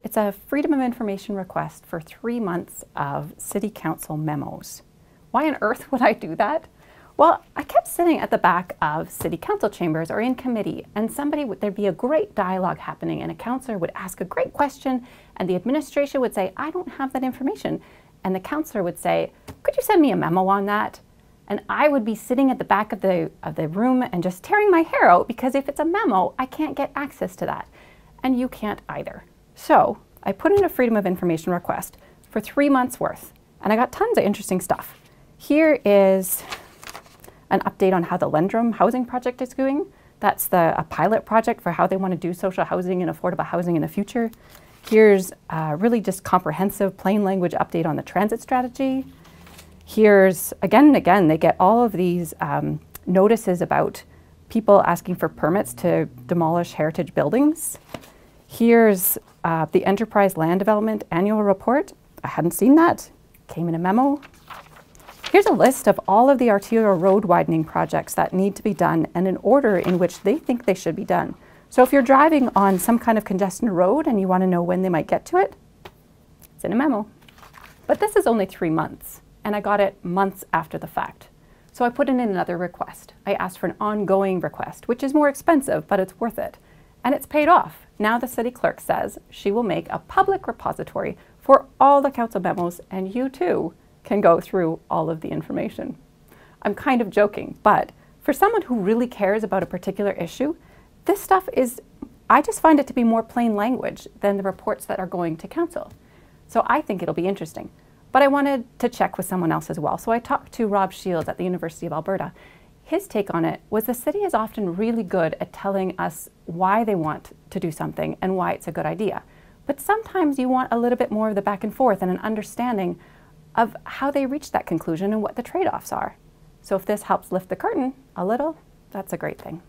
It's a Freedom of Information request for 3 months of City Council memos. Why on earth would I do that? Well, I kept sitting at the back of City Council chambers or in committee, and there'd be a great dialogue happening, and a councillor would ask a great question, and the administration would say, I don't have that information. And the councillor would say, could you send me a memo on that? And I would be sitting at the back of the room and just tearing my hair out, because if it's a memo, I can't get access to that. And you can't either. So I put in a Freedom of Information request for 3 months worth, and I got tons of interesting stuff. Here is an update on how the Lendrum housing project is going. That's a pilot project for how they want to do social housing and affordable housing in the future. Here's a really just comprehensive plain language update on the transit strategy. Here's, again and again, they get all of these notices about people asking for permits to demolish heritage buildings. Here's the Enterprise Land Development Annual Report. I hadn't seen that. Came in a memo. Here's a list of all of the arterial road widening projects that need to be done and in order in which they think they should be done. So if you're driving on some kind of congested road and you want to know when they might get to it, it's in a memo. But this is only 3 months, and I got it months after the fact. So I put in another request. I asked for an ongoing request, which is more expensive, but it's worth it. And it's paid off. Now the city clerk says she will make a public repository for all the council memos, and you too can go through all of the information. I'm kind of joking, but for someone who really cares about a particular issue, this stuff I just find it to be more plain language than the reports that are going to council. So I think it'll be interesting. But I wanted to check with someone else as well. So I talked to Rob Shields at the University of Alberta. His take on it was the city is often really good at telling us why they want to do something and why it's a good idea. But sometimes you want a little bit more of the back and forth and an understanding of how they reach that conclusion and what the trade-offs are. So if this helps lift the curtain a little, that's a great thing.